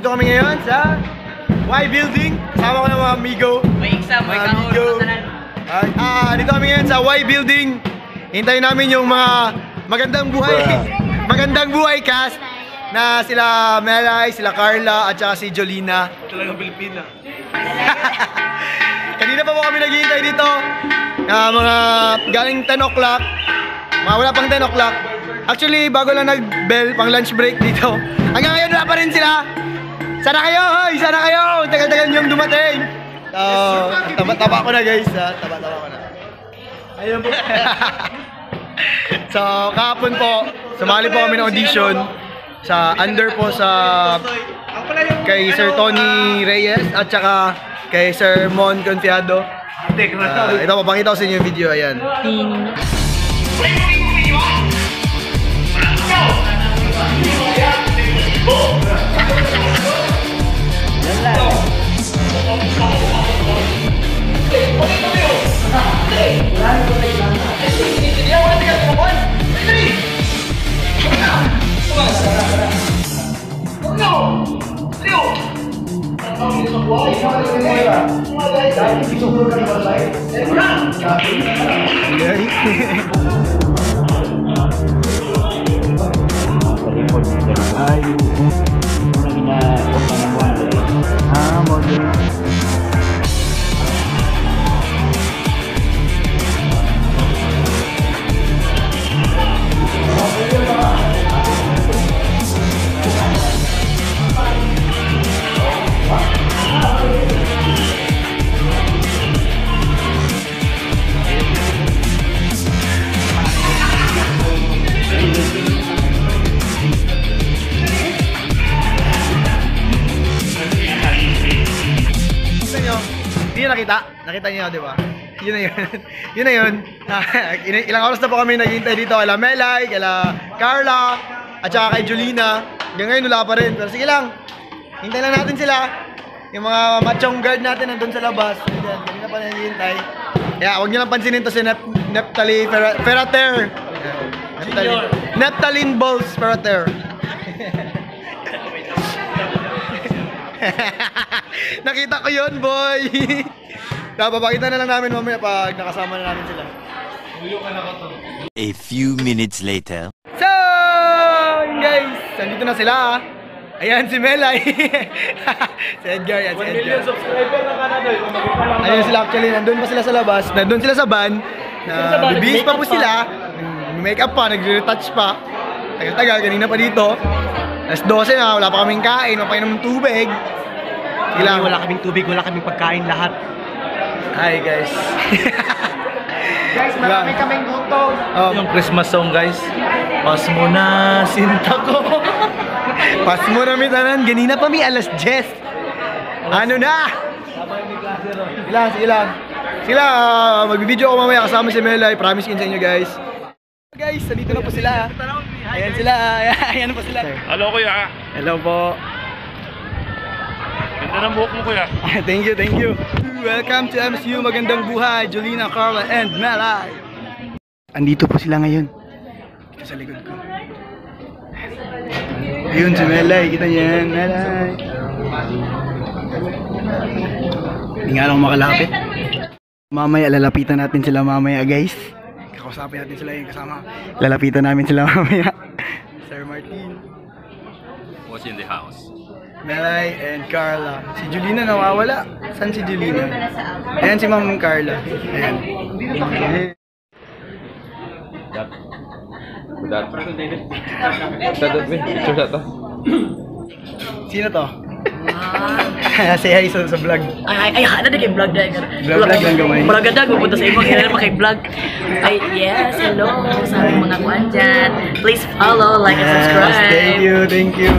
Nandito kami ngayon sa Y Building. Kasama ko ng mga amigo. May exam, may amigo. Dito kami ngayon sa Y Building. Hintayin namin yung mga magandang buhay cast na sila Melay, sila Carla, at saka si Jolina. Talagang Pilipina. Kanina pa po kami naghihintay dito. Mga galing 10 o'clock. Wala pang 10 o'clock. Actually, bago lang nag-bell, pang lunch break dito. Hanggang ngayon wala pa rin sila. Sana kayo, hoy! Sana kayo! Tagal-tagal niyong dumating. Taba-taba ko na, guys. Taba-taba ko na. Ayun po. So, kahapon po, sumali po kami ng audition sa under po sa kay Sir Tony Reyes at saka kay Sir Mon Confiado. Ito, papakita ko sa inyo yung video. Ayan. Nakita niyo, di ba? Yun na yun. Yun na yun. Ilang oras na po kami naghihintay dito kay Melay, kay Carla, at saka kay Jolina. Hanggang ngayon wala pa rin. Pero sige lang. Hintay lang natin sila. Yung mga machong guard natin nandun sa labas. Kanina pa naghihintay. Kaya huwag niyo lang pansinin to si Neptali Ferrater. Neptaline Balls Ferrater. Nakita ko yun, boy. Papakita na lang namin mamaya pag nakasama na namin sila. A few minutes later. So, guys, nandito na sila. Ayan si Melay. Si Edgar, yan si Edgar. 1 million subscriber na Canada. Ayan sila actually, nandun pa sila sa labas. Nandun sila sa van. Bibihis pa po sila. Make-up pa, nag-retouch pa. Tagal-tagal, kanina pa dito. Alas 12 na, wala pa kaming kain, mapainom ng tubig. Sige lang. Wala kaming tubig, wala kaming pagkain, lahat. Hi guys. Guys, marami kaming gutom. Yung Christmas song, guys. Pas mo na, sinta ko. Pas mo na may tanan, ganina pa may alas 10. Ano na? Sige lang. Magbibideo ako mamaya kasama si Melay. Promise ko sa inyo guys. Guys, nandito na po sila. Ayan sila. Ayan po sila. Hello, kuya. Hello po. Ganda ng buhok mo, kuya. Thank you. Welcome to MSU Magandang Buhay, Jolina, Carla, and Melay. Andito po sila ngayon. Ito sa likod ko. Ayun si Melay, kita niya yan, Melay. Hindi nga lang makalapit. Mamaya, lalapitan natin sila mamaya, guys. Kakausapin natin sila yung kasama. Lalapitan namin sila mamaya. Sir Martin. What's in the house? Melay and Carla. Si Jolina nawawala. Saan si Jolina? Ayan si Ma'am Carla. Ayan. Sino to? Say hi sa vlog. Ay, ano na kay vlog na? Vlog lang gamay. Vlog na, pupunta sa ibang kailan pa kay vlog. Ay, yes, hello sa aming mga kuwan dyan. Please follow, like, and subscribe. Thank you.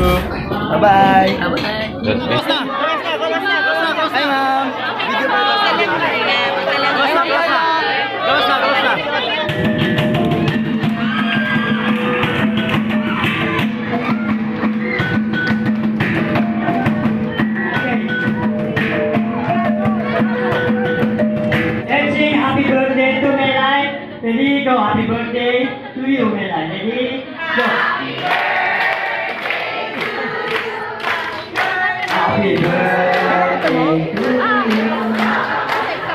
Bye-bye. Bye-bye. Hi, ma'am. Video pa. Close na. Happy birthday to Melay. Ready, go. Happy birthday to you, Melay. Ready, go. Happy birthday to you.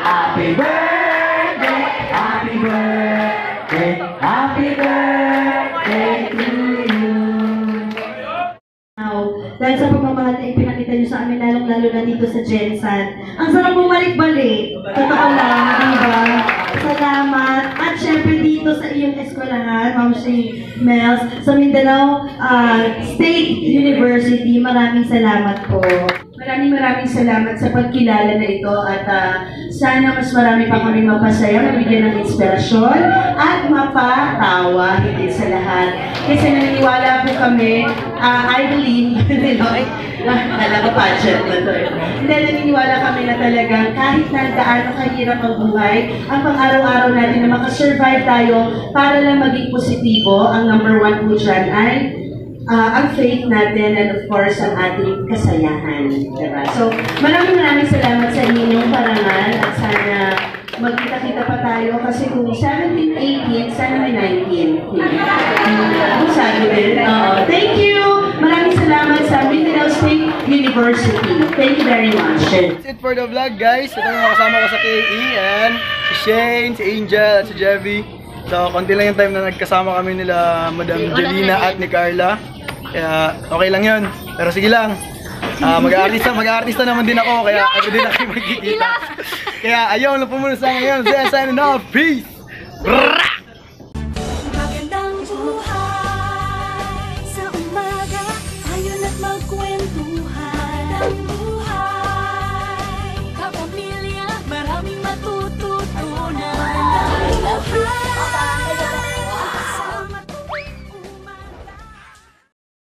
Happy birthday, happy birthday, happy birthday to you. Dahil sa pagmamahal na ipinakita niyo sa amin, lalong-lalo na dito sa Jensan. Ang sarap bumalik-balik. Totoo lang, di ba? Salamat. At syempre dito sa iyong eskwelahan, Ma'am si Mels, sa Mindanao State University, maraming salamat po. Maraming salamat sa pagkilala na ito at sana mas marami pa kami mapasaya, mabigyan ng inspirasyon at mapatawa higit sa lahat. Kasi naniniwala po kami, I believe, kala ko pageant na to. Hindi, naniniwala kami na talagang kahit na gaano kahirap ang buhay, ang pang-araw-araw natin na makasurvive tayo para lang maging positibo, ang number one po dyan ay ang faith natin and of course ang ating kasayahan. Diba? So, maraming salamat sa inyong parangal at sana magkita-kita pa tayo kasi kung 17, 18, sana may 19. Ako sabi din. Thank you! Maraming salamat sa Mindanao State University. Thank you very much. That's it for the vlog, guys. Ito yung kasama ko sa KE and si Shane, si Angel at si Jevy. So, konti lang yung time na nagkasama kami nila Madam Jelina at ni Carla. Kaya okay lang yun. Pero sige lang. Mag-aartista naman din ako. Kaya everyday na kayo magkikita. Kaya ayaw na po muna sa ngayon. Signing off. Peace!